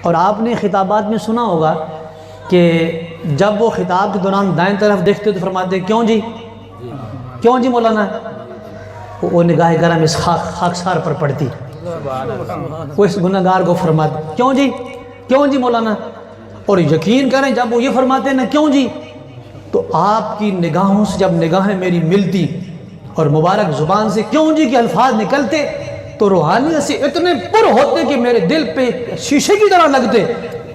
اور آپ نے خطابات میں سنا ہوگا کہ جب وہ خطاب کے دوران دائیں طرف دیکھتے تو فرماتے کیوں جی، کیوں جی مولانا، وہ نگاہ گرم اس خاکسار پر پڑتی، وہ اس گناہگار کو فرماتے کیوں جی، کیوں جی مولانا۔ اور یقین کریں جب وہ یہ فرماتے ہیں نا کیوں جی، تو آپ کی نگاہوں سے جب نگاہیں میری ملتی اور مبارک زبان سے کیوں جی کے الفاظ نکلتے تو روحانیت سے اتنے پر ہوتے کہ میرے دل پہ شیشے کی طرح لگتے،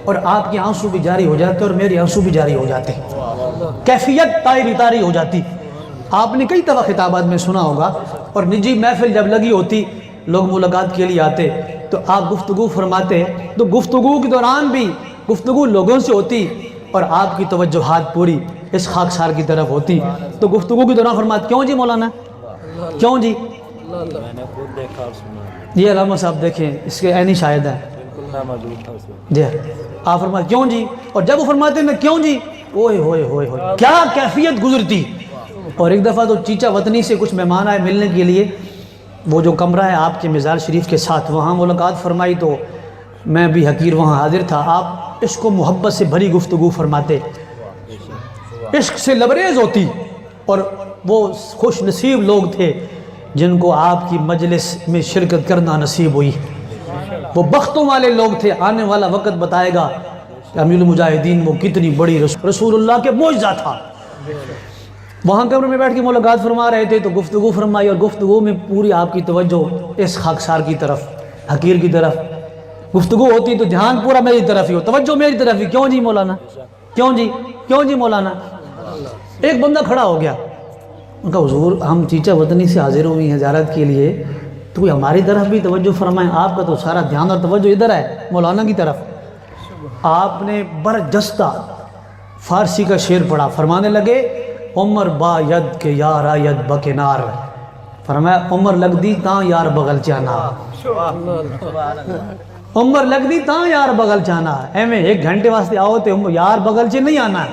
اور آپ کے آنسو بھی جاری ہو جاتے اور میرے آنسو بھی جاری ہو جاتے، کیفیت طاری ہو جاتی۔ آپ نے کئی دفعہ خطابات میں سنا ہوگا، اور نجی محفل جب لگی ہوتی لوگ ملاقات کے لیے آتے تو آپ گفتگو فرماتے، تو گفتگو کے دوران بھی گفتگو لوگوں سے ہوتی اور آپ کی توجہات پوری اس خاکسار کی طرف ہوتی، تو گفتگو کے دوران فرماتے کیوں جی مولانا، کیوں جی۔ میں نے خود دیکھا اور سنا، یہ علامہ صاحب دیکھیں اس کے عینی شاہد ہیں بالکل میں موجود تھا اس وقت۔ جی آپ فرماتے کیوں جی، اور جب وہ فرماتے ہیں کیوں جی، اوئے ہوئے ہوئے ہوئے کیا کیفیت گزرتی۔ اور ایک دفعہ تو چیچا وطنی سے کچھ مہمان آئے ملنے کے لیے، وہ جو کمرہ ہے آپ کے مزار شریف کے ساتھ وہاں ملاقات فرمائی، تو میں بھی حقیر وہاں حاضر تھا۔ آپ عشق و محبت سے بھری گفتگو فرماتے، عشق سے لبریز ہوتی، اور وہ خوش نصیب لوگ تھے جن کو آپ کی مجلس میں شرکت کرنا نصیب ہوئی، وہ بختوں والے لوگ تھے۔ آنے والا وقت بتائے گا کہ امیر المجاہدین وہ کتنی بڑی رسول اللہ کے معجزہ تھا۔ وہاں کمرے میں بیٹھ کے ملاقات فرما رہے تھے تو گفتگو فرمائی، اور گفتگو میں پوری آپ کی توجہ اس خاکسار کی طرف، حقیر کی طرف گفتگو ہوتی تو دھیان پورا میری طرف ہی ہو، توجہ میری طرف ہی، کیوں جی مولانا، کیوں جی، کیوں جی مولانا۔ ایک بندہ کھڑا ہو گیا، ان کا حضور ہم چیچا وطنی سے حاضر ہوئی ہیں زیارت کے لیے، تو کوئی ہماری طرف بھی توجہ فرمائیں، آپ کا تو سارا دھیان اور توجہ ادھر ہے مولانا کی طرف۔ آپ نے برجستہ فارسی کا شعر پڑھا، فرمانے لگے عمر با ید کے یار آید بکنار، فرمایا عمر لگ دی تاں یار بغل چانا، عمر لگ دی تاں یار بغل چانا، اے میں ایک گھنٹے واسطے آؤ تو یار بغل چے نہیں آنا۔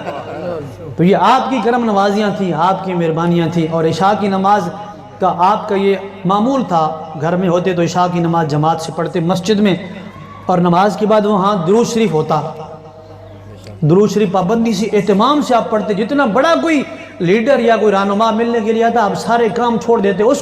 تو یہ آپ کی کرم نوازیاں تھیں، آپ کی مہربانیاں تھیں، اور عشاء کی نماز کا آپ کا یہ معمول تھا، گھر میں ہوتے تو عشاء کی نماز جماعت سے پڑھتے مسجد میں، اور نماز کے بعد وہاں درود شریف ہوتا، درود شریف پابندی سے اہتمام سے آپ پڑھتے، جتنا بڑا کوئی لیڈر یا کوئی رہنما ملنے کے لیے آتا آپ سارے کام چھوڑ دیتے، اس